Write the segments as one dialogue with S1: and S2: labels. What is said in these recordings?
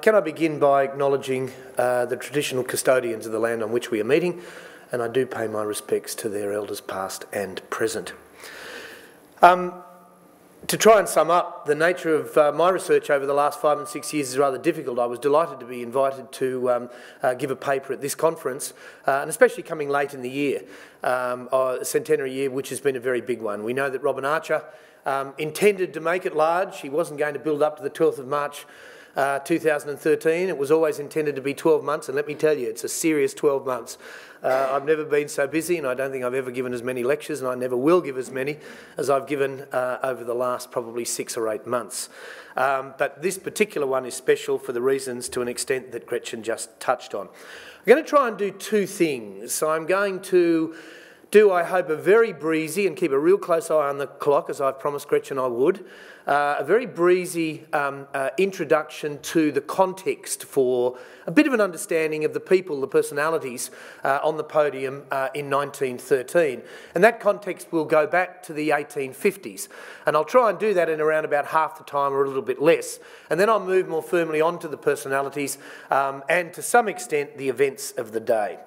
S1: Can I begin by acknowledging the traditional custodians of the land on which we are meeting, and I do pay my respects to their elders past and present. To try and sum up, the nature of my research over the last 5 and 6 years is rather difficult. I was delighted to be invited to give a paper at this conference, and especially coming late in the year, centenary year, which has been a very big one. We know that Robin Archer intended to make it large. He wasn't going to build up to the 12th of March 2013. It was always intended to be 12 months, and let me tell you, it's a serious 12 months. I've never been so busy, and I don't think I've ever given as many lectures, and I never will give as many as I've given over the last probably 6 or 8 months. But this particular one is special for the reasons, to an extent, that Gretchen just touched on. I'm going to try and do two things. So I'm going to do, I hope, a very breezy, and keep a real close eye on the clock, as I've promised Gretchen I would, a very breezy introduction to the context for a bit of an understanding of the people, the personalities on the podium in 1913. And that context will go back to the 1850s. And I'll try and do that in around about half the time or a little bit less. And then I'll move more firmly on to the personalities and, to some extent, the events of the day.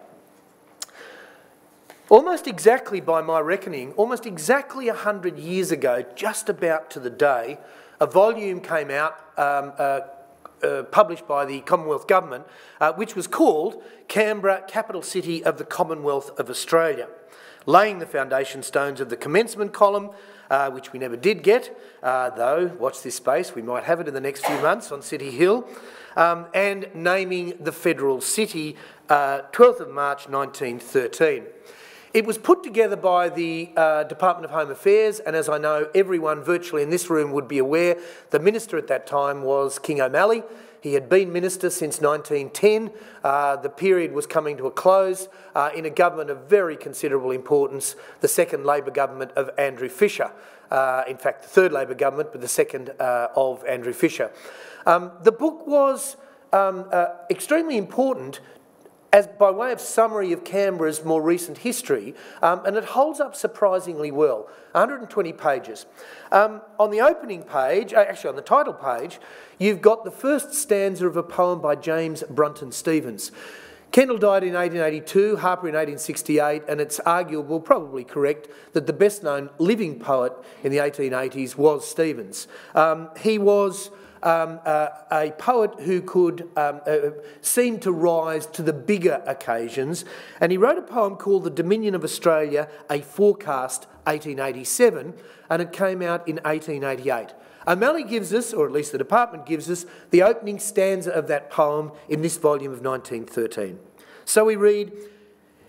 S1: Almost exactly, by my reckoning, almost exactly 100 years ago, just about to the day, a volume came out published by the Commonwealth Government, which was called Canberra, Capital City of the Commonwealth of Australia, laying the foundation stones of the commencement column, which we never did get, though, watch this space, we might have it in the next few months on City Hill, and naming the federal city, 12th of March 1913. It was put together by the Department of Home Affairs, and as I know everyone virtually in this room would be aware, the minister at that time was King O'Malley. He had been minister since 1910. The period was coming to a close in a government of very considerable importance, the second Labor government of Andrew Fisher. In fact, the third Labor government, but the second of Andrew Fisher. The book was extremely important as by way of summary of Canberra's more recent history, and it holds up surprisingly well, 120 pages. On the opening page, actually on the title page, you've got the first stanza of a poem by James Brunton Stevens. Kendall died in 1882, Harper in 1868, and it's arguable, probably correct, that the best-known living poet in the 1880s was Stevens. He was a poet who could seem to rise to the bigger occasions, and he wrote a poem called The Dominion of Australia, a Forecast, 1887, and it came out in 1888. O'Malley gives us, or at least the department gives us, the opening stanza of that poem in this volume of 1913. So we read,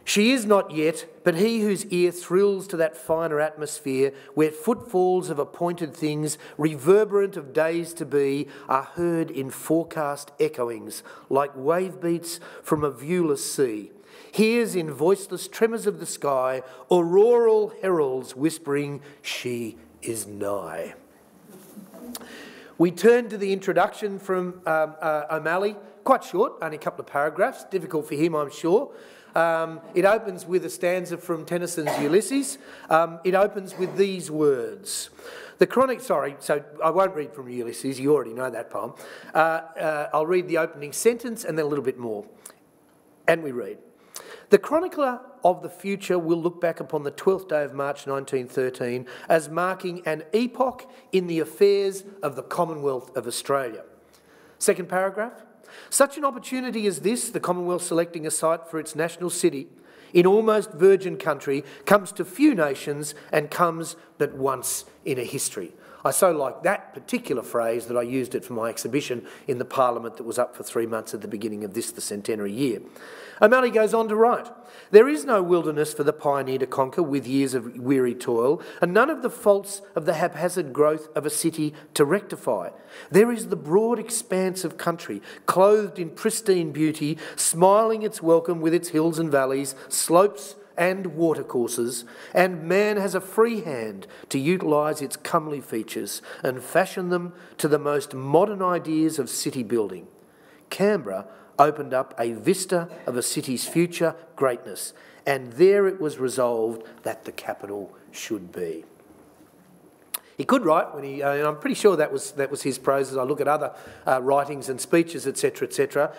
S1: "She is not yet, but he whose ear thrills to that finer atmosphere where footfalls of appointed things, reverberant of days to be, are heard in forecast echoings, like wave beats from a viewless sea. Hears in voiceless tremors of the sky, auroral heralds whispering, she is nigh." We turn to the introduction from O'Malley, quite short, only a couple of paragraphs, difficult for him, I'm sure. It opens with a stanza from Tennyson's Ulysses. It opens with these words. So I won't read from Ulysses, you already know that poem. I'll read the opening sentence and then a little bit more. And we read, "The chronicler of the future will look back upon the 12th day of March 1913 as marking an epoch in the affairs of the Commonwealth of Australia." Second paragraph. "Such an opportunity as this, the Commonwealth selecting a site for its national city in almost virgin country, comes to few nations and comes but once in a history." I so like that particular phrase that I used it for my exhibition in the Parliament that was up for 3 months at the beginning of the centenary year. O'Malley goes on to write, "There is no wilderness for the pioneer to conquer with years of weary toil, and none of the faults of the haphazard growth of a city to rectify. There is the broad expanse of country, clothed in pristine beauty, smiling its welcome with its hills and valleys, slopes and watercourses, and man has a free hand to utilise its comely features and fashion them to the most modern ideas of city building. Canberra opened up a vista of a city's future greatness, and there it was resolved that the capital should be." He could write when he, and I'm pretty sure that was his prose as I look at other writings and speeches, etc., etc.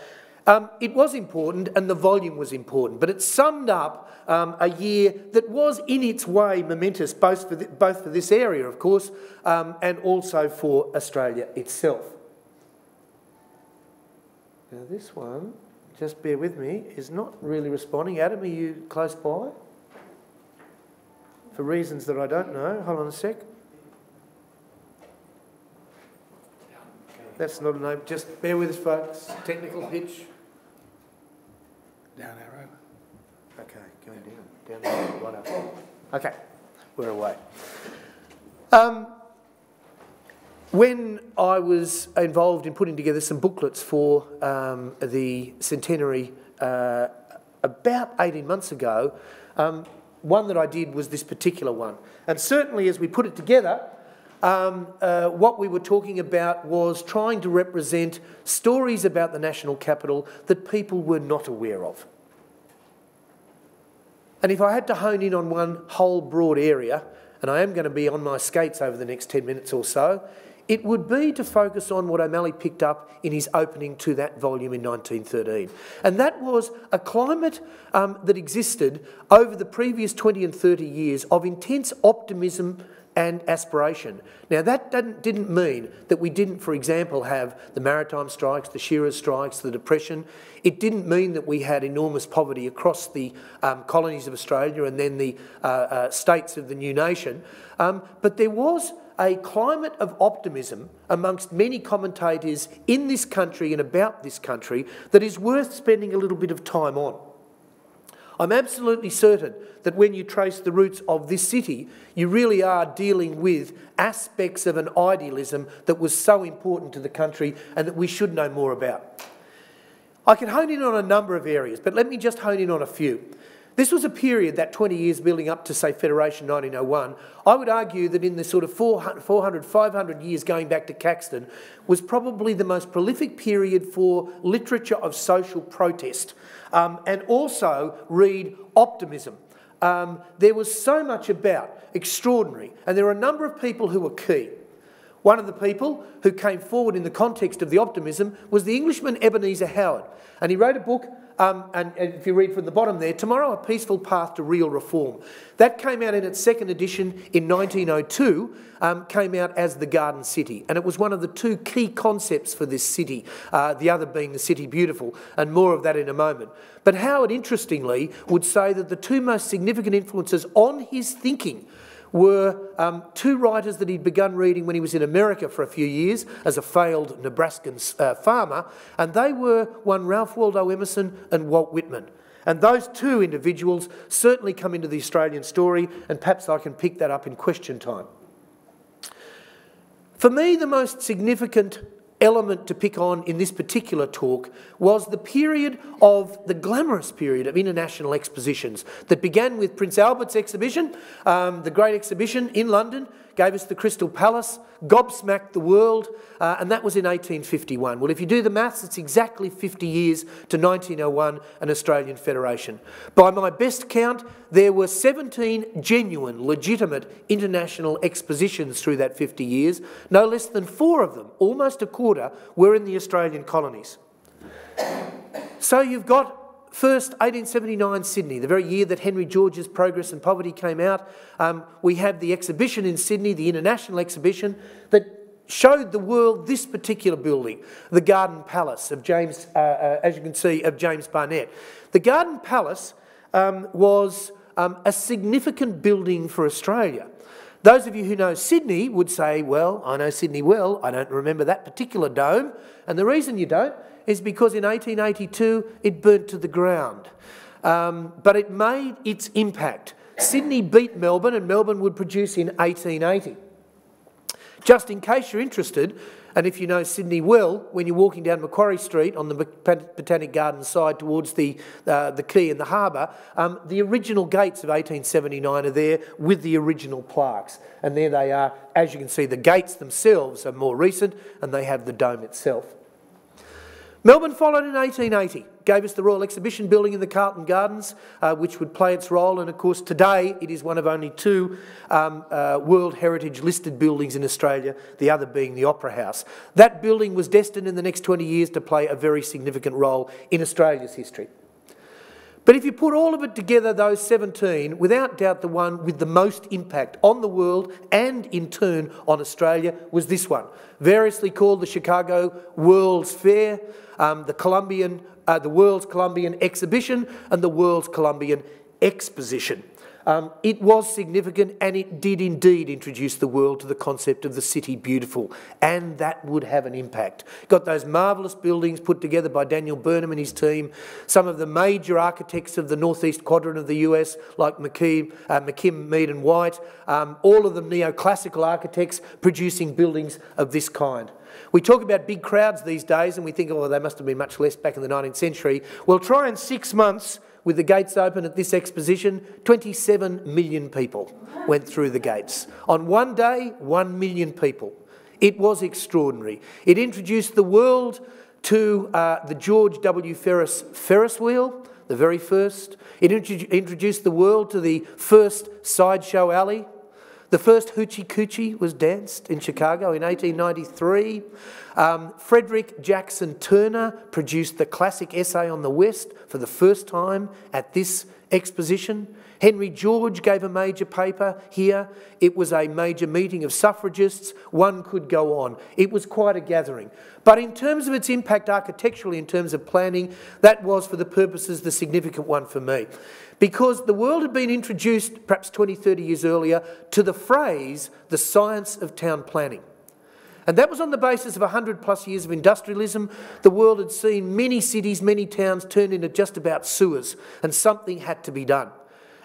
S1: It was important and the volume was important, but it summed up a year that was in its way momentous, both for this area, of course, and also for Australia itself. Now this one, just bear with me, is not really responding. Adam, are you close by? For reasons that I don't know. Hold on a sec. That's not a name. Just bear with us, folks. Technical hitch.
S2: Down arrow.
S1: Okay, going down. Down arrow. Right up. Okay, we're away. When I was involved in putting together some booklets for the centenary about 18 months ago, one that I did was this particular one. And certainly as we put it together, what we were talking about was trying to represent stories about the national capital that people were not aware of. And if I had to hone in on one whole broad area, and I am going to be on my skates over the next 10 minutes or so, it would be to focus on what O'Malley picked up in his opening to that volume in 1913. And that was a climate that existed over the previous 20 and 30 years of intense optimism and aspiration. Now that didn't mean that we didn't, for example, have the maritime strikes, the shearers' strikes, the Depression. It didn't mean that we had enormous poverty across the colonies of Australia and then the states of the new nation. But there was a climate of optimism amongst many commentators in this country and about this country that is worth spending a little bit of time on. I'm absolutely certain that when you trace the roots of this city, you really are dealing with aspects of an idealism that was so important to the country and that we should know more about. I can hone in on a number of areas, but let me just hone in on a few. This was a period, that 20 years building up to, say, Federation 1901. I would argue that in the sort of 400, 500 years going back to Caxton was probably the most prolific period for literature of social protest and also read optimism. There was so much about extraordinary, and there were a number of people who were key. One of the people who came forward in the context of the optimism was the Englishman Ebenezer Howard, and he wrote a book, and if you read from the bottom there, Tomorrow, A Peaceful Path to Real Reform. That came out in its second edition in 1902, came out as The Garden City, and it was one of the two key concepts for this city, the other being the City Beautiful, and more of that in a moment. But Howard, interestingly, would say that the two most significant influences on his thinking were two writers that he'd begun reading when he was in America for a few years as a failed Nebraskan farmer, and they were one Ralph Waldo Emerson and Walt Whitman. And those two individuals certainly come into the Australian story, and perhaps I can pick that up in question time. For me, the most significant element to pick on in this particular talk was the period of the glamorous period of international expositions that began with Prince Albert's exhibition, the Great Exhibition in London, gave us the Crystal Palace, gobsmacked the world, and that was in 1851. Well, if you do the maths, it's exactly 50 years to 1901, an Australian Federation. By my best count, there were 17 genuine, legitimate international expositions through that 50 years. No less than 4 of them, almost a quarter, were in the Australian colonies. So you've got first, 1879 Sydney, the very year that Henry George's Progress and Poverty came out. We have the exhibition in Sydney, the international exhibition, that showed the world this particular building, the Garden Palace of James, as you can see, of James Barnett. The Garden Palace was a significant building for Australia. Those of you who know Sydney would say, well, I know Sydney well, I don't remember that particular dome, and the reason you don't is because in 1882 it burnt to the ground. But it made its impact. Sydney beat Melbourne, and Melbourne would produce in 1880. Just in case you're interested, and if you know Sydney well, when you're walking down Macquarie Street on the Botanic Garden side towards the quay and the harbour, the original gates of 1879 are there with the original plaques. And there they are. As you can see, the gates themselves are more recent, and they have the dome itself. Melbourne followed in 1880, gave us the Royal Exhibition Building in the Carlton Gardens, which would play its role, and of course today it is one of only two World Heritage listed buildings in Australia, the other being the Opera House. That building was destined in the next 20 years to play a very significant role in Australia's history. But if you put all of it together, those 17, without doubt the one with the most impact on the world and in turn on Australia was this one, variously called the Chicago World's Fair, the World's Columbian Exhibition and the World's Columbian Exposition. It was significant, and it did indeed introduce the world to the concept of the city beautiful, and that would have an impact. Got those marvellous buildings put together by Daniel Burnham and his team, some of the major architects of the northeast quadrant of the US, like McKim, Mead and White, all of them neoclassical architects producing buildings of this kind. We talk about big crowds these days and we think, oh, they must have been much less back in the 19th century. Well, try in 6 months with the gates open at this exposition, 27 million people went through the gates. On one day, 1 million people. It was extraordinary. It introduced the world to the George W. Ferris wheel, the very first. It introduced the world to the first sideshow alley. The first Hoochie Coochie was danced in Chicago in 1893. Frederick Jackson Turner produced the classic essay on the West for the first time at this exposition. Henry George gave a major paper here. It was a major meeting of suffragists. One could go on. It was quite a gathering. But in terms of its impact architecturally, in terms of planning, that was for the purposes the significant one for me. Because the world had been introduced perhaps 20, 30 years earlier to the phrase, the science of town planning. And that was on the basis of 100 plus years of industrialism. The world had seen many cities, many towns turned into just about sewers, and something had to be done.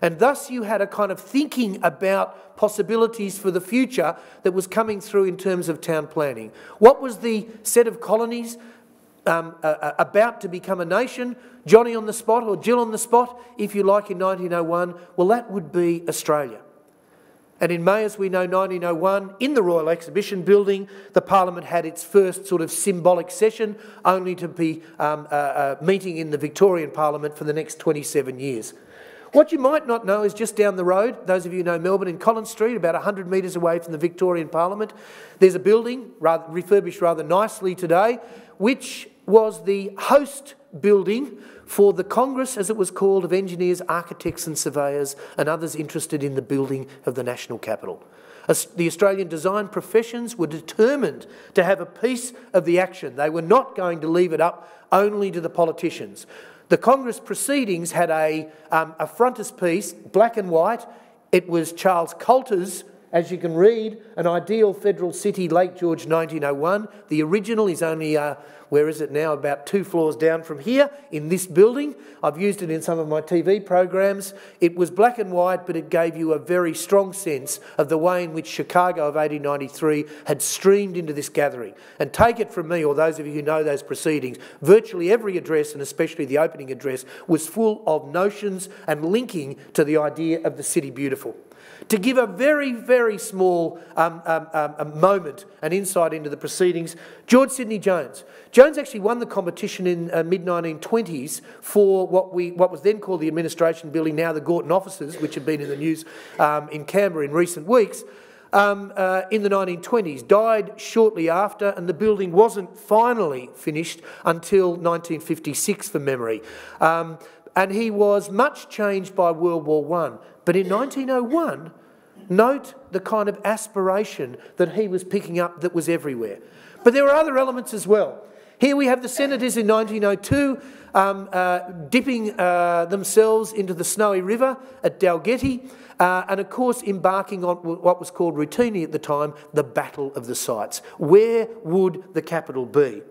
S1: And thus you had a kind of thinking about possibilities for the future that was coming through in terms of town planning. What was the set of colonies about to become a nation? Johnny on the spot, or Jill on the spot, if you like, in 1901? Well, that would be Australia. And in May, as we know, 1901, in the Royal Exhibition Building, the Parliament had its first sort of symbolic session, only to be meeting in the Victorian Parliament for the next 27 years. What you might not know is just down the road, those of you who know Melbourne, in Collins Street, about 100 metres away from the Victorian Parliament, there's a building, refurbished rather nicely today, which was the host building for the Congress, as it was called, of engineers, architects and surveyors and others interested in the building of the national capital. The Australian design professions were determined to have a piece of the action. They were not going to leave it up only to the politicians. The Congress proceedings had a frontispiece, black and white. It was Charles Coulter's, as you can read, An Ideal Federal City, Lake George, 1901. The original is only, where is it now, about 2 floors down from here in this building. I've used it in some of my TV programs. It was black and white, but it gave you a very strong sense of the way in which Chicago of 1893 had streamed into this gathering. And take it from me, or those of you who know those proceedings, virtually every address, and especially the opening address, was full of notions and linking to the idea of the city beautiful. To give a very, very small moment, an insight into the proceedings, George Sidney Jones. Jones actually won the competition in mid-1920s for what was then called the Administration Building, now the Gorton Offices, which had been in the news in Canberra in recent weeks, in the 1920s. Died shortly after, and the building wasn't finally finished until 1956, from memory. And he was much changed by World War I. But in 1901, note the kind of aspiration that he was picking up that was everywhere. But there were other elements as well. Here we have the senators in 1902 dipping themselves into the Snowy River at Dalgety, and of course embarking on what was called routinely at the time the Battle of the Sites. Where would the capital be?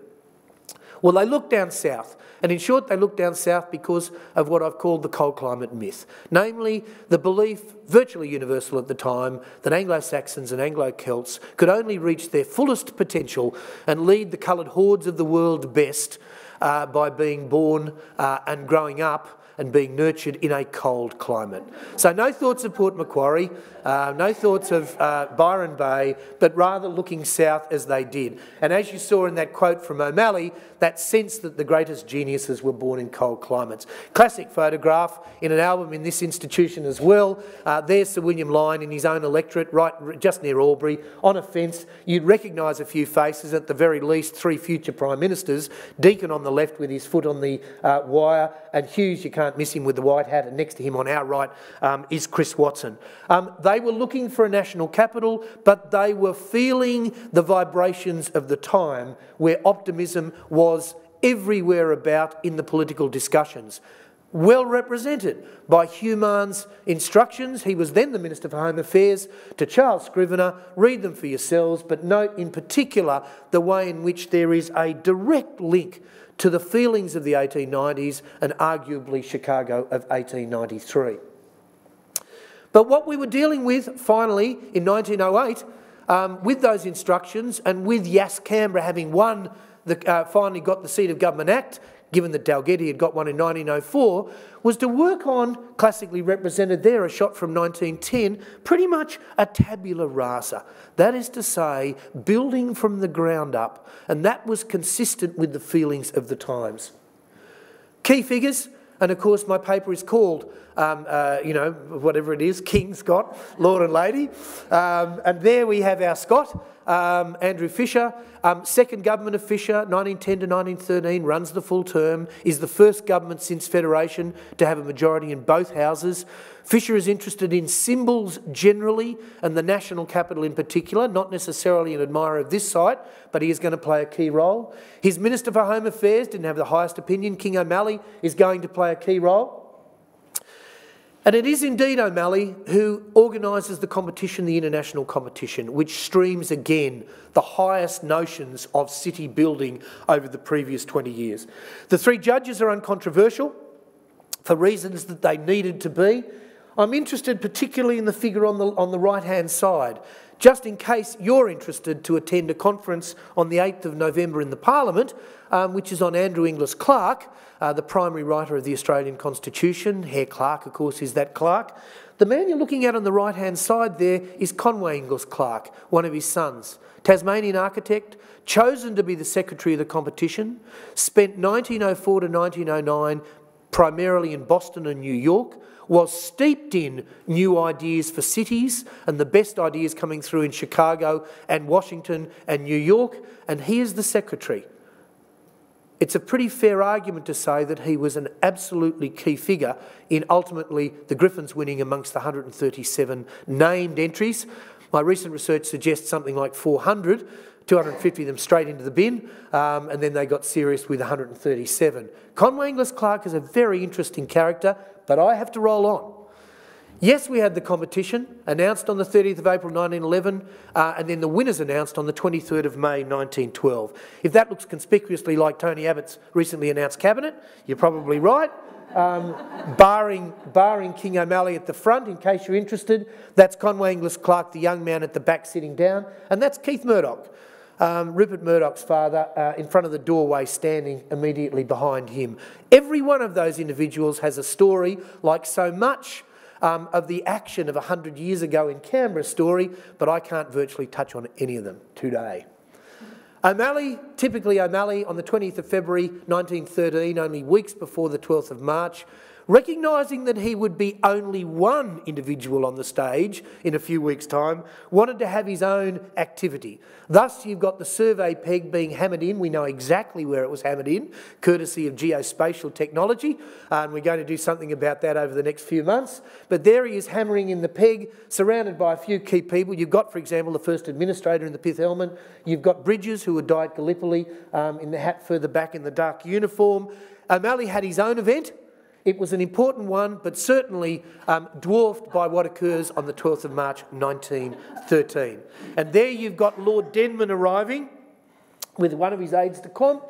S1: Well, they looked down south. And in short, they looked down south because of what I've called the cold climate myth. Namely, the belief, virtually universal at the time, that Anglo-Saxons and Anglo-Celts could only reach their fullest potential and lead the coloured hordes of the world best by being born and growing up and being nurtured in a cold climate. So no thoughts of Port Macquarie, no thoughts of Byron Bay, but rather looking south as they did. And as you saw in that quote from O'Malley, that sense that the greatest geniuses were born in cold climates. Classic photograph in an album in this institution as well. There's Sir William Lyne in his own electorate, right just near Albury, on a fence. You'd recognise a few faces, at the very least 3 future Prime Ministers. Deakin on the left with his foot on the wire, and Hughes, you can't miss him with the white hat, and next to him on our right is Chris Watson. They were looking for a national capital, but they were feeling the vibrations of the time where optimism was everywhere about in the political discussions. Well represented by Hugh Mahan's instructions. He was then the Minister for Home Affairs, to Charles Scrivener. Read them for yourselves, but note in particular the way in which there is a direct link to the feelings of the 1890s and arguably Chicago of 1893. But what we were dealing with finally in 1908, with those instructions and with Yass Canberra having won, finally got the Seat of Government Act, given that Dalgety had got one in 1904, was to work on, classically represented there, a shot from 1910, pretty much a tabula rasa. That is to say, building from the ground up, and that was consistent with the feelings of the times. Key figures, and of course my paper is called, whatever it is, King, Scot, Lord and Lady. And there we have our Scot, Andrew Fisher, second government of Fisher, 1910 to 1913, runs the full term, is the first government since Federation to have a majority in both houses. Fisher is interested in symbols generally and the national capital in particular, not necessarily an admirer of this site, but he is going to play a key role. His Minister for Home Affairs didn't have the highest opinion. King O'Malley is going to play a key role. And it is indeed O'Malley who organises the competition, the international competition, which streams again the highest notions of city building over the previous 20 years. The 3 judges are uncontroversial for reasons that they needed to be. I'm interested particularly in the figure on the right-hand side, just in case you're interested to attend a conference on the 8th of November in the Parliament, which is on Andrew Inglis Clark, the primary writer of the Australian Constitution. Herr Clark, of course, is that Clark. The man you're looking at on the right-hand side there is Conway Inglis Clark, one of his sons. Tasmanian architect, chosen to be the secretary of the competition, spent 1904 to 1909 primarily in Boston and New York, was steeped in new ideas for cities and the best ideas coming through in Chicago and Washington and New York, and he is the secretary. It's a pretty fair argument to say that he was an absolutely key figure in ultimately the Griffins winning amongst the 137 named entries. My recent research suggests something like 400, 250 of them straight into the bin, and then they got serious with 137. Conway Inglis Clark is a very interesting character, but I have to roll on. Yes, we had the competition announced on the 30th of April 1911, and then the winners announced on the 23rd of May 1912. If that looks conspicuously like Tony Abbott's recently announced cabinet, you're probably right. Barring King O'Malley at the front, in case you're interested, that's Conway Inglis Clark, the young man at the back sitting down, and that's Keith Murdoch, Rupert Murdoch's father, in front of the doorway standing immediately behind him. Every one of those individuals has a story, like so much of the action of 100 years ago in Canberra story, but I can't virtually touch on any of them today. O'Malley, typically O'Malley, on the 20th of February 1913, only weeks before the 12th of March, recognising that he would be only one individual on the stage in a few weeks' time, wanted to have his own activity. Thus, you've got the survey peg being hammered in. We know exactly where it was hammered in, courtesy of geospatial technology, and we're going to do something about that over the next few months. But there he is hammering in the peg, surrounded by a few key people. You've got, for example, the first administrator in the pith helmet. You've got Bridges, who had died Gallipoli, in the hat further back in the dark uniform. O'Malley had his own event. It was an important one, but certainly dwarfed by what occurs on the 12th of March 1913. And there you've got Lord Denman arriving with one of his aides-de-camp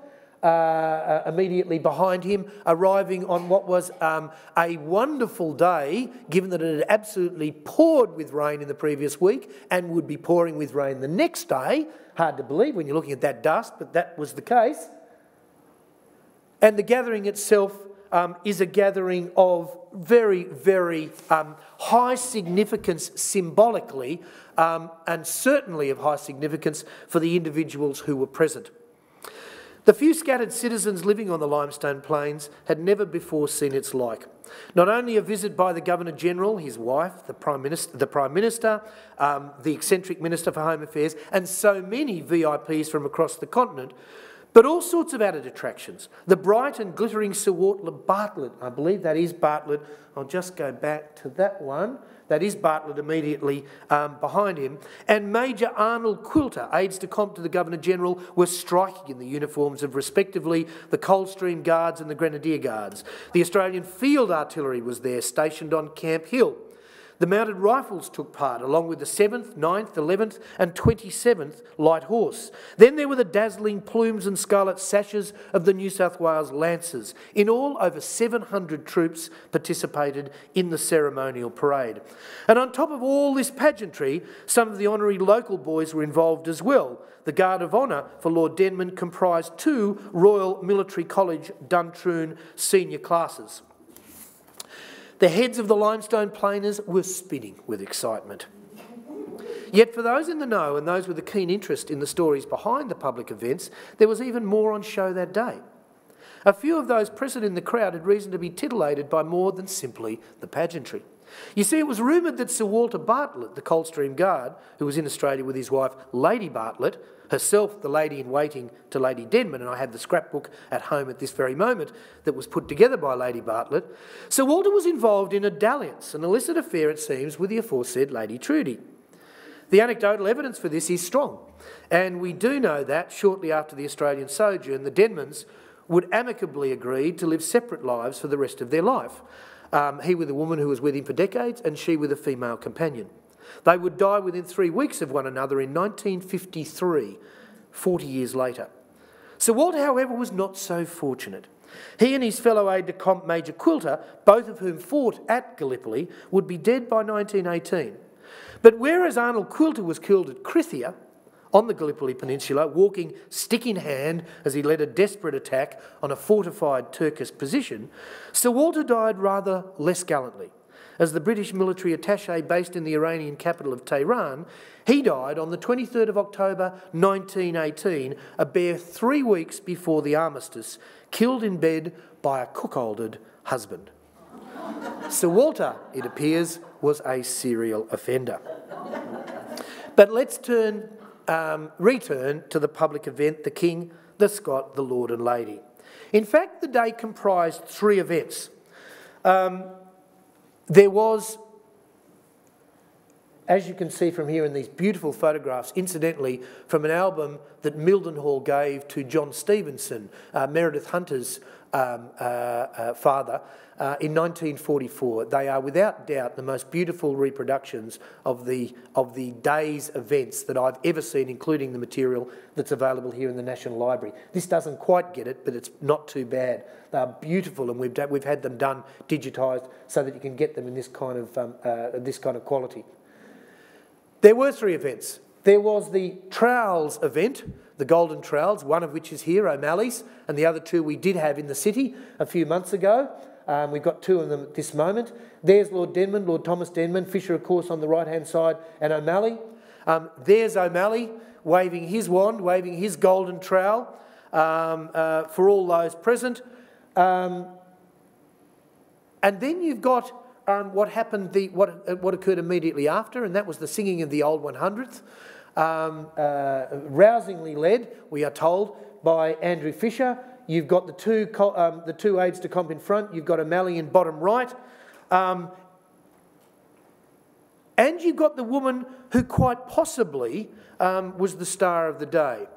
S1: immediately behind him, arriving on what was a wonderful day, given that it had absolutely poured with rain in the previous week and would be pouring with rain the next day. Hard to believe when you're looking at that dust, but that was the case. And the gathering itself is a gathering of very, very high significance symbolically, and certainly of high significance for the individuals who were present. The few scattered citizens living on the limestone plains had never before seen its like. Not only a visit by the Governor-General, his wife, the Prime Minister, the eccentric Minister for Home Affairs, and so many VIPs from across the continent, but all sorts of added attractions. The bright and glittering Sir Walter Bartlett, I believe that is Bartlett. I'll just go back to that one. That is Bartlett immediately behind him. And Major Arnold Quilter, aides-de-camp to the Governor-General, were striking in the uniforms of respectively the Coldstream Guards and the Grenadier Guards. The Australian Field Artillery was there, stationed on Camp Hill. The Mounted Rifles took part, along with the 7th, 9th, 11th and 27th Light Horse. Then there were the dazzling plumes and scarlet sashes of the New South Wales Lancers. In all, over 700 troops participated in the ceremonial parade. And on top of all this pageantry, some of the honorary local boys were involved as well. The Guard of Honour for Lord Denman comprised 2 Royal Military College Duntroon senior classes. The heads of the limestone planers were spinning with excitement. Yet for those in the know and those with a keen interest in the stories behind the public events, there was even more on show that day. A few of those present in the crowd had reason to be titillated by more than simply the pageantry. You see, it was rumoured that Sir Walter Bartlett, the Coldstream Guard, who was in Australia with his wife Lady Bartlett, herself the lady-in-waiting to Lady Denman, and I have the scrapbook at home at this very moment that was put together by Lady Bartlett. Sir Walter was involved in a dalliance, an illicit affair it seems, with the aforesaid Lady Trudy. The anecdotal evidence for this is strong, and we do know that shortly after the Australian sojourn, the Denmans would amicably agree to live separate lives for the rest of their life. He with a woman who was with him for decades, and she with a female companion. They would die within 3 weeks of one another in 1953, 40 years later. Sir Walter, however, was not so fortunate. He and his fellow aide-de-camp Major Quilter, both of whom fought at Gallipoli, would be dead by 1918. But whereas Arnold Quilter was killed at Krithia, on the Gallipoli Peninsula, walking stick in hand as he led a desperate attack on a fortified Turkish position, Sir Walter died rather less gallantly. As the British military attaché based in the Iranian capital of Tehran, he died on the 23rd of October 1918, a bare 3 weeks before the armistice, killed in bed by a cuckolded husband. Sir Walter, it appears, was a serial offender. But let's return to the public event, the King, the Scot, the Lord and Lady. In fact, the day comprised 3 events. There was, as you can see from here in these beautiful photographs, incidentally from an album that Mildenhall gave to John Stevenson, Meredith Hunter's father, in 1944. They are without doubt the most beautiful reproductions of the day's events that I've ever seen, including the material that's available here in the National Library. This doesn't quite get it, but it's not too bad. They are beautiful, and we've had them done digitised so that you can get them in this kind of quality. There were 3 events. There was the Trowels event, the Golden Trowels, one of which is here, O'Malley's, and the other 2 we did have in the city a few months ago. We've got 2 of them at this moment. There's Lord Denman, Lord Thomas Denman, Fisher, of course, on the right-hand side, and O'Malley. There's O'Malley waving his wand, waving his golden trowel for all those present. And then you've got what happened, what occurred immediately after, and that was the singing of the Old 100th, rousingly led, we are told, by Andrew Fisher. You've got the two aides-de-camp in front. You've got O'Malley in bottom right. And you've got the woman who quite possibly was the star of the day.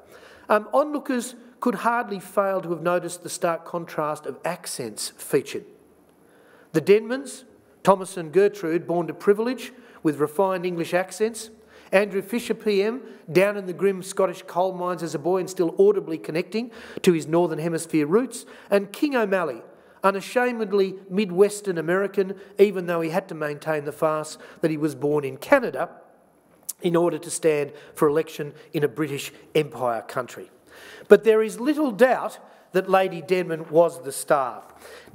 S1: Onlookers could hardly fail to have noticed the stark contrast of accents featured. The Denmans, Thomas and Gertrude, born to privilege with refined English accents. Andrew Fisher PM, down in the grim Scottish coal mines as a boy and still audibly connecting to his Northern Hemisphere roots. And King O'Malley, unashamedly Midwestern American, even though he had to maintain the farce that he was born in Canada in order to stand for election in a British Empire country. But there is little doubt that Lady Denman was the star.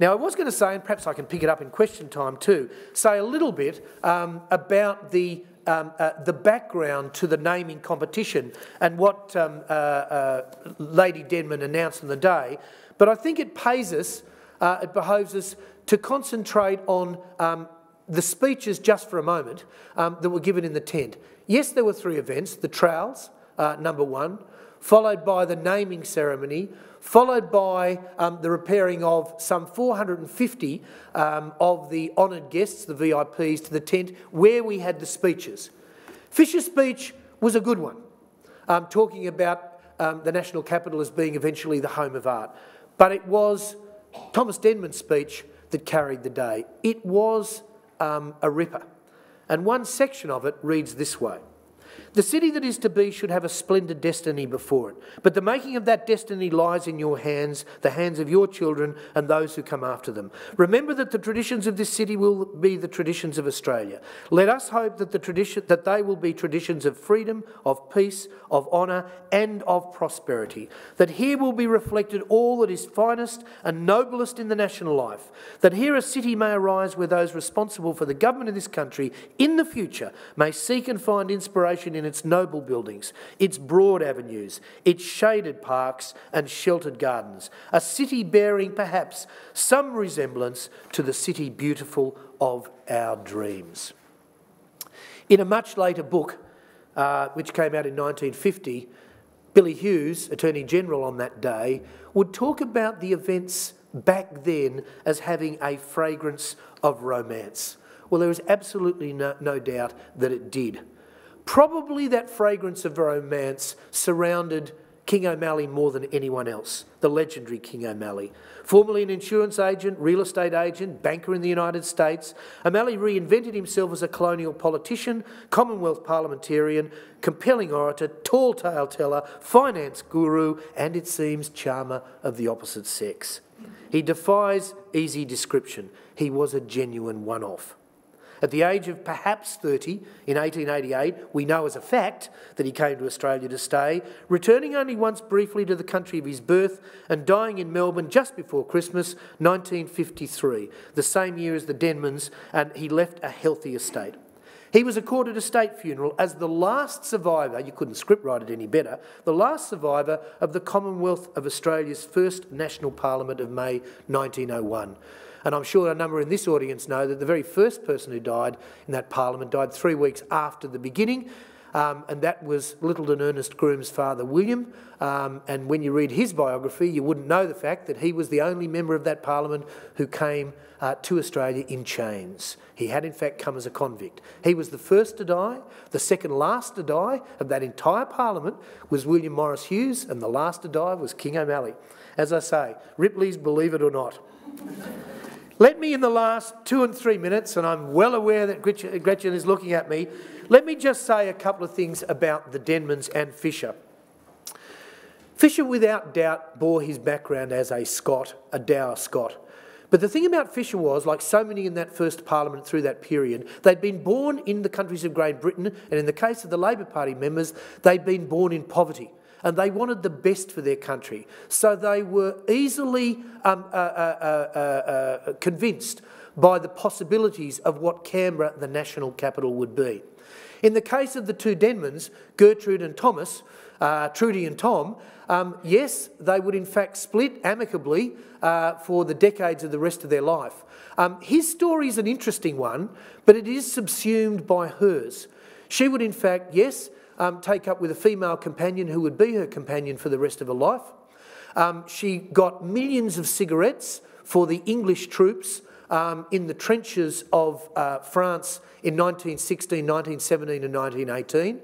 S1: Now, I was going to say, and perhaps I can pick it up in question time too, say a little bit about the background to the naming competition and what Lady Denman announced on the day. But I think it pays us, it behoves us to concentrate on the speeches just for a moment that were given in the tent. Yes, there were 3 events: the trials, number 1, followed by the naming ceremony, followed by the repairing of some 450 of the honoured guests, the VIPs, to the tent where we had the speeches. Fisher's speech was a good one, talking about the national capital as being eventually the home of art. But it was Thomas Denman's speech that carried the day. It was a ripper. And one section of it reads this way: "The city that is to be should have a splendid destiny before it, but the making of that destiny lies in your hands, the hands of your children and those who come after them. Remember that the traditions of this city will be the traditions of Australia. Let us hope that they will be traditions of freedom, of peace, of honour and of prosperity. That here will be reflected all that is finest and noblest in the national life. That here a city may arise where those responsible for the government of this country in the future may seek and find inspiration in its noble buildings, its broad avenues, its shaded parks and sheltered gardens. A city bearing perhaps some resemblance to the city beautiful of our dreams." In a much later book, which came out in 1950, Billy Hughes, Attorney General on that day, would talk about the events back then as having a fragrance of romance. Well, there is absolutely no doubt that it did. Probably that fragrance of romance surrounded King O'Malley more than anyone else, the legendary King O'Malley. Formerly an insurance agent, real estate agent, banker in the United States, O'Malley reinvented himself as a colonial politician, Commonwealth parliamentarian, compelling orator, tall tale teller, finance guru, and it seems charmer of the opposite sex. He defies easy description. He was a genuine one-off. At the age of perhaps 30, in 1888, we know as a fact that he came to Australia to stay, returning only once briefly to the country of his birth and dying in Melbourne just before Christmas, 1953, the same year as the Denmans, and he left a healthy estate. He was accorded a state funeral as the last survivor, you couldn't scriptwrite it any better, the last survivor of the Commonwealth of Australia's first National Parliament of May 1901. And I'm sure a number in this audience know that the very first person who died in that parliament died 3 weeks after the beginning, and that was Lyttelton Ernest Groom's father, William. And when you read his biography, you wouldn't know the fact that he was the only member of that parliament who came to Australia in chains. He had in fact come as a convict. He was the first to die. The second last to die of that entire parliament was William Morris Hughes, and the last to die was King O'Malley. As I say, Ripley's Believe It or Not. Let me, in the last 2 and 3 minutes, and I'm well aware that Gretchen is looking at me, let me just say a couple of things about the Denmans and Fisher. Fisher, without doubt, bore his background as a Scot, a dour Scot. But the thing about Fisher was, like so many in that first parliament through that period, they'd been born in the countries of Great Britain, and in the case of the Labor Party members, they'd been born in poverty. And they wanted the best for their country. So they were easily convinced by the possibilities of what Canberra, the national capital, would be. In the case of the 2 Denmans, Gertrude and Thomas, Trudy and Tom, yes, they would in fact split amicably for the decades of the rest of their life. His story is an interesting one, but it is subsumed by hers. She would in fact, yes, take up with a female companion who would be her companion for the rest of her life. She got millions of cigarettes for the English troops in the trenches of France in 1916, 1917 and 1918.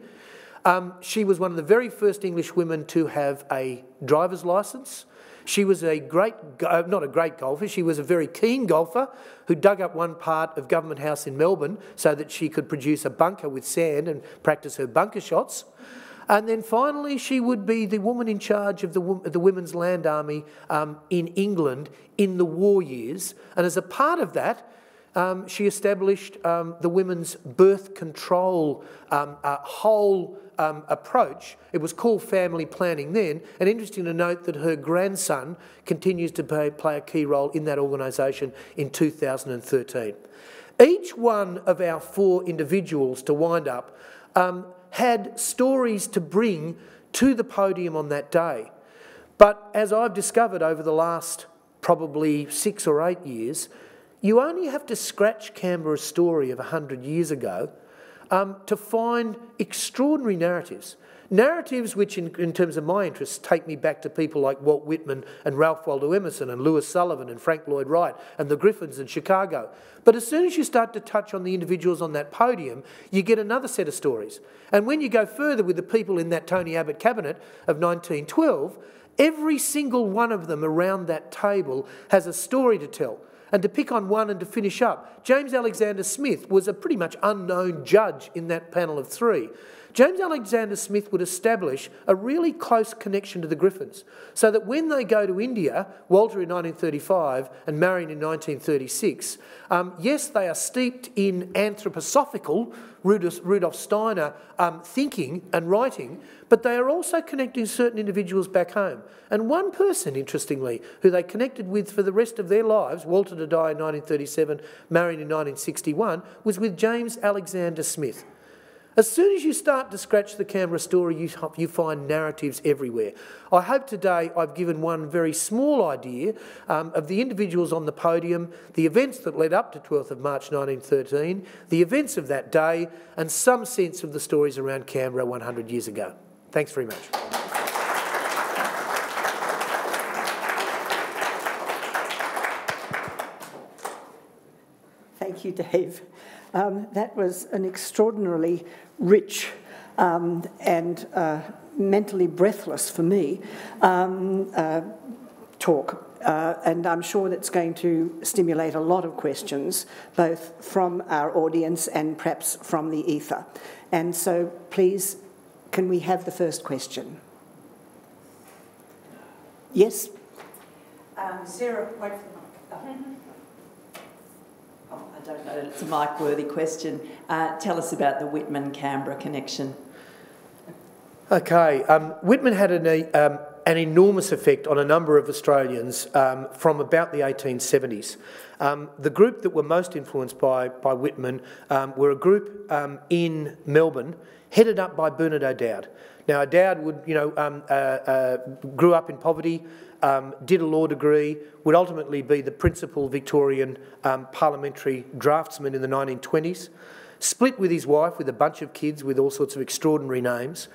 S1: She was one of the very first English women to have a driver's licence. She was not a great golfer, she was a very keen golfer who dug up one part of Government House in Melbourne so that she could produce a bunker with sand and practice her bunker shots. And then finally she would be the woman in charge of the Women's Land Army in England in the war years. And as a part of that, she established the women's birth control whole approach. It was called family planning then, and interesting to note that her grandson continues to play a key role in that organisation in 2013. Each one of our 4 individuals to wind up had stories to bring to the podium on that day. But as I've discovered over the last probably 6 or 8 years, you only have to scratch Canberra's story of 100 years ago to find extraordinary narratives. Narratives which, in terms of my interests, take me back to people like Walt Whitman and Ralph Waldo Emerson and Lewis Sullivan and Frank Lloyd Wright and the Griffins in Chicago. But as soon as you start to touch on the individuals on that podium, you get another set of stories. And when you go further with the people in that Tony Abbott cabinet of 1912, every single one of them around that table has a story to tell. And to pick on one and to finish up, James Alexander Smith was a pretty much unknown judge in that panel of 3. James Alexander Smith would establish a really close connection to the Griffins, so that when they go to India, Walter in 1935 and Marion in 1936, yes, they are steeped in anthroposophical Rudolf Steiner thinking and writing, but they are also connecting certain individuals back home. And one person, interestingly, who they connected with for the rest of their lives, Walter to die in 1937, Marion in 1961, was with James Alexander Smith. As soon as you start to scratch the Canberra story, you find narratives everywhere. I hope today I've given one very small idea of the individuals on the podium, the events that led up to 12th of March 1913, the events of that day, and some sense of the stories around Canberra 100 years ago. Thanks very much.
S2: Thank you, Dave. That was an extraordinarily rich and mentally breathless for me talk. And I'm sure that's going to stimulate a lot of questions, both from our audience and perhaps from the ether. And so please, can we have the first question? Yes?
S3: Sarah, wait for the mic. I don't know, it's a Mike-worthy question. Tell us about the Whitman-Canberra connection.
S1: Okay, Whitman had an enormous effect on a number of Australians from about the 1870s. The group that were most influenced by Whitman were a group in Melbourne headed up by Bernard O'Dowd. Now, O'Dowd would, grew up in poverty, did a law degree, would ultimately be the principal Victorian parliamentary draftsman in the 1920s, split with his wife with a bunch of kids with all sorts of extraordinary names.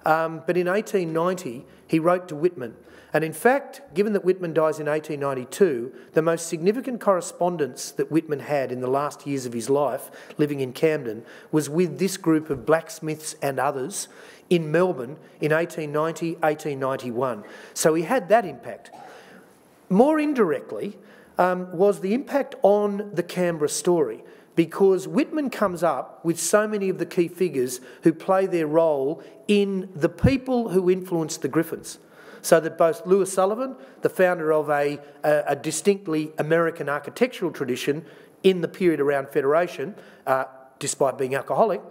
S1: But in 1890, he wrote to Whitman. And in fact, given that Whitman dies in 1892, the most significant correspondence that Whitman had in the last years of his life, living in Camden, was with this group of blacksmiths and others in Melbourne in 1890, 1891. So he had that impact. More indirectly was the impact on the Canberra story, because Whitman comes up with so many of the key figures who play their role in the people who influenced the Griffins. So that both Lewis Sullivan, the founder of a distinctly American architectural tradition in the period around Federation, despite being alcoholic,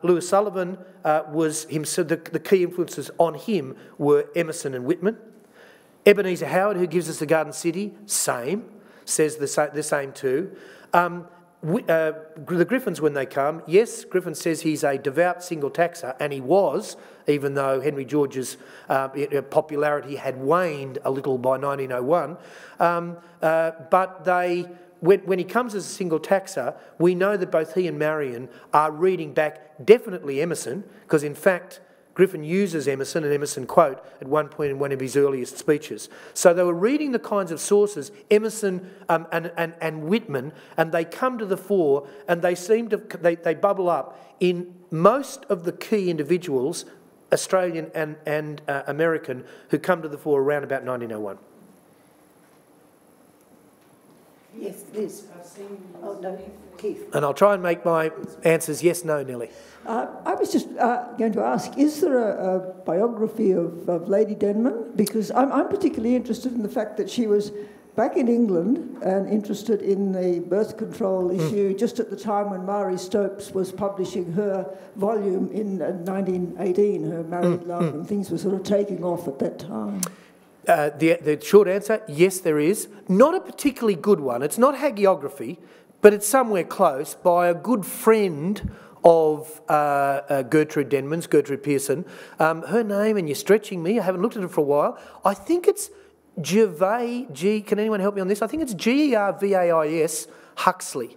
S1: Lewis Sullivan was himself, the key influences on him were Emerson and Whitman. Ebenezer Howard, who gives us the Garden City, says the same too. The Griffins, when they come, yes, Griffin says he's a devout single taxer, and he was, even though Henry George's popularity had waned a little by 1901. But when he comes as a single taxer, we know that both he and Marion are reading back definitely Emerson, because in fact Griffin uses Emerson, and Emerson quote at one point in one of his earliest speeches. So they were reading the kinds of sources, Emerson and Whitman, and they come to the fore, and they seem to they bubble up in most of the key individuals, Australian and American, who come to the fore around about 1901.
S2: Yes, Liz. Oh, no, Keith.
S1: And I'll try and make my answers yes, no, Nellie.
S4: I was just going to ask, is there a biography of Lady Denman? Because I'm particularly interested in the fact that she was back in England and interested in the birth control issue just at the time when Marie Stopes was publishing her volume in 1918, her Married Love, and things were sort of taking off at that time.
S1: The short answer, yes, there is. Not a particularly good one. It's not hagiography, but it's somewhere close, by a good friend of Gertrude Denman's, Gertrude Pearson. Her name, and you're stretching me, I haven't looked at it for a while. I think it's can anyone help me on this? I think it's Gervais Huxley.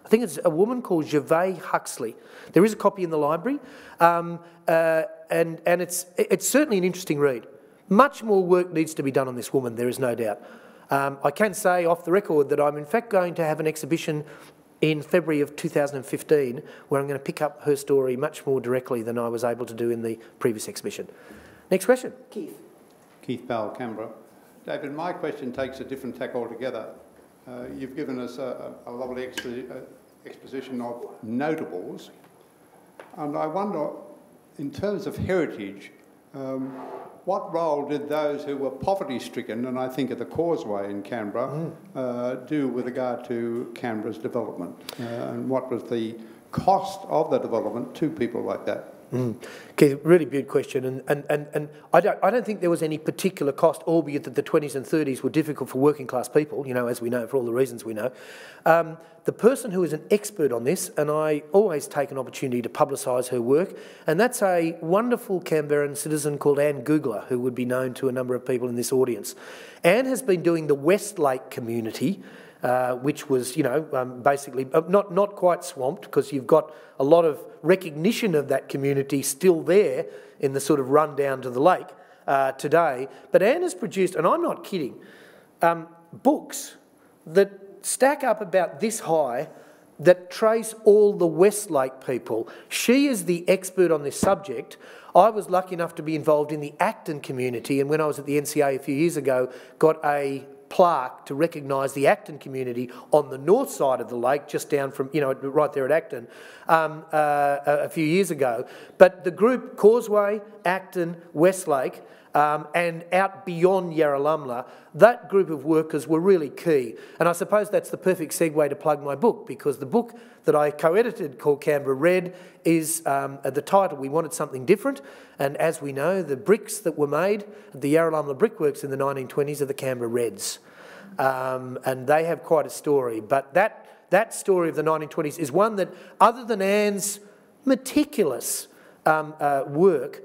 S1: I think it's a woman called Gervais Huxley. There is a copy in the library, and it's certainly an interesting read. Much more work needs to be done on this woman, there is no doubt. I can say off the record that I'm in fact going to have an exhibition in February of 2015 where I'm going to pick up her story much more directly than I was able to do in the previous exhibition. Next question.
S2: Keith.
S5: Keith Bell, Canberra. David, my question takes a different tack altogether. You've given us a lovely exposition of notables, and I wonder, in terms of heritage, what role did those who were poverty-stricken, and I think of the Causeway in Canberra, do with regard to Canberra's development? And what was the cost of the development to people like that?
S1: Okay, really good question, and I don't think there was any particular cost, albeit that the 20s and 30s were difficult for working class people, you know, as we know, for all the reasons we know. The person who is an expert on this, and I always take an opportunity to publicise her work, and that's a wonderful Canberran citizen called Anne Googler, who would be known to a number of people in this audience. Anne has been doing the Westlake community, which was, you know, basically not quite swamped, because you've got a lot of recognition of that community still there in the sort of run down to the lake today. But Anne has produced, and I'm not kidding, books that stack up about this high that trace all the Westlake people. She is the expert on this subject. I was lucky enough to be involved in the Acton community, and when I was at the NCA a few years ago, got a plaque to recognise the Acton community on the north side of the lake, just down from, you know, right there at Acton, a few years ago. But the group Causeway, Acton, Westlake, and out beyond Yarralumla, that group of workers were really key. And I suppose that's the perfect segue to plug my book, because the book that I co-edited called Canberra Red is the title, We Wanted Something Different. And as we know, the bricks that were made at the Yarralumla Brickworks in the 1920s are the Canberra Reds. And they have quite a story. But that story of the 1920s is one that, other than Anne's meticulous work,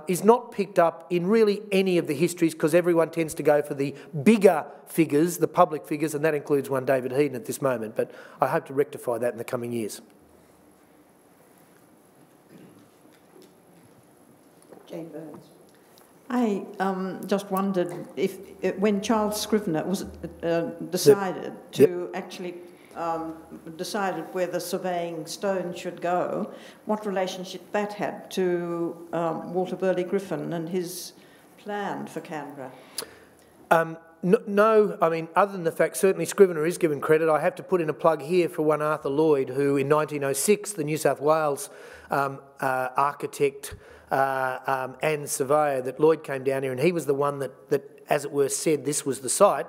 S1: is not picked up in really any of the histories, because everyone tends to go for the bigger figures, the public figures, and that includes one David Headon at this moment. But I hope to rectify that in the coming years.
S2: Jane Burns.
S3: I just wondered if, when Charles Scrivener was decided to actually decided where the surveying stone should go, what relationship that had to Walter Burley Griffin and his plan for Canberra?
S1: No, I mean, other than the fact certainly Scrivener is given credit. I have to put in a plug here for one Arthur Lloyd, who in 1906, the New South Wales architect and surveyor, that Lloyd came down here, and he was the one that, as it were, said this was the site.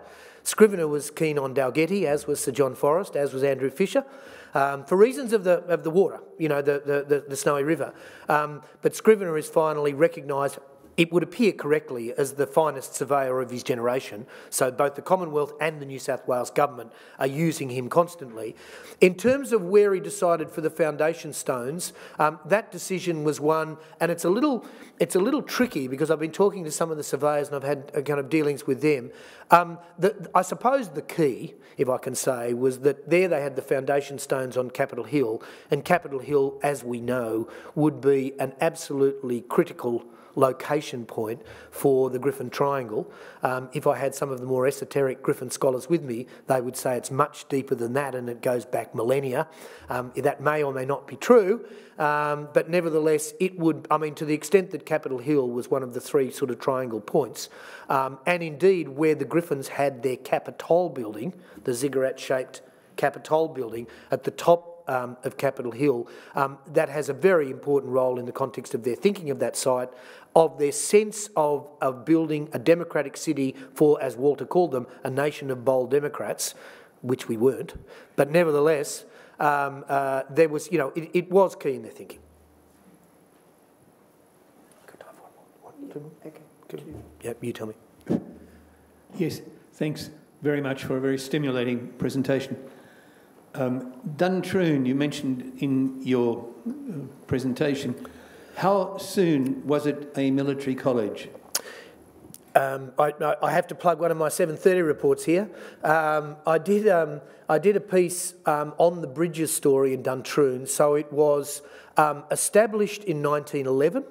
S1: Scrivener was keen on Dalgety, as was Sir John Forrest, as was Andrew Fisher, for reasons of the water, you know, the Snowy River. But Scrivener is finally recognised, it would appear correctly, as the finest surveyor of his generation. So both the Commonwealth and the New South Wales government are using him constantly. In terms of where he decided for the foundation stones, that decision was one, and it's a little tricky, because I've been talking to some of the surveyors and I've had kind of dealings with them. I suppose the key, if I can say, was that there they had the foundation stones on Capitol Hill, and Capitol Hill, as we know, would be an absolutely critical location point for the Griffin Triangle. If I had some of the more esoteric Griffin scholars with me, they would say it's much deeper than that and it goes back millennia. That may or may not be true, but nevertheless it would, I mean, to the extent that Capitol Hill was one of the three sort of triangle points, and indeed where the Griffins had their Capitol building, the ziggurat-shaped Capitol building, at the top Capitol Hill, that has a very important role in the context of their thinking of that site, of their sense of building a democratic city for, as Walter called them, a nation of bold Democrats, which we weren't, but nevertheless, there was, it was key in their thinking. Okay. Yep, you tell me.
S6: Yes, thanks very much for a very stimulating presentation. Duntroon, you mentioned in your presentation. How soon was it a military college?
S1: I have to plug one of my 7:30 reports here. I did a piece on the Bridges story in Duntroon. So it was established in 1911.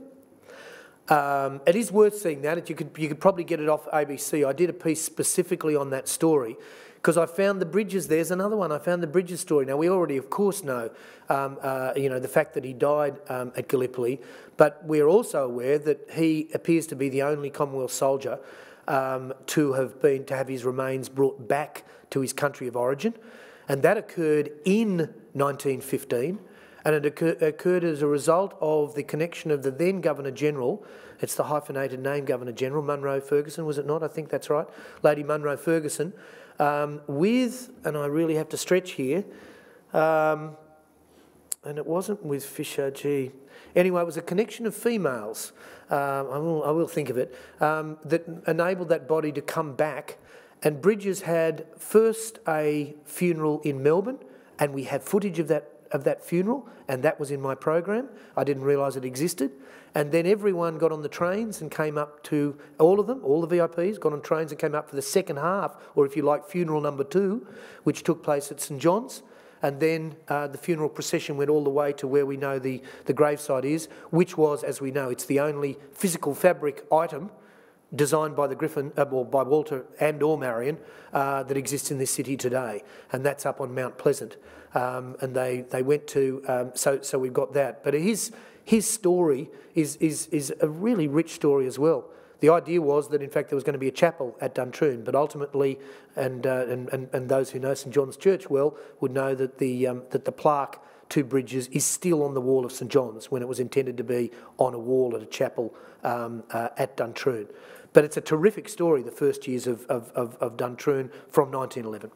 S1: It is worth seeing that. You could probably get it off ABC. I did a piece specifically on that story because I found the Bridges. There's another one. I found the Bridges story. Now we already, of course, know the fact that he died at Gallipoli, but we're also aware that he appears to be the only Commonwealth soldier to have his remains brought back to his country of origin, and that occurred in 1915. And it occurred as a result of the connection of the then Governor-General, it's the hyphenated name Governor-General, Munro Ferguson, was it not? I think that's right, Lady Munro Ferguson, with, and I really have to stretch here, and it wasn't with Fisher, anyway, it was a connection of females, I will think of it, that enabled that body to come back. And Bridges had first a funeral in Melbourne, and we have footage of that funeral, and that was in my program. I didn't realise it existed. And then everyone got on the trains and came up to, all of them, all the VIPs, got on trains and came up for the second half, or if you like, funeral number 2, which took place at St John's. And then the funeral procession went all the way to where we know the gravesite is, which was, as we know, it's the only physical fabric item designed by the Griffin, or by Walter and or Marion, that exists in this city today. And that's up on Mount Pleasant. And they went to, so we've got that. But his story is a really rich story as well. The idea was that in fact there was going to be a chapel at Duntroon, but ultimately, and those who know St John's Church well would know that the plaque to Bridges is still on the wall of St John's when it was intended to be on a wall at a chapel at Duntroon. But it's a terrific story, the first years of Duntroon from 1911.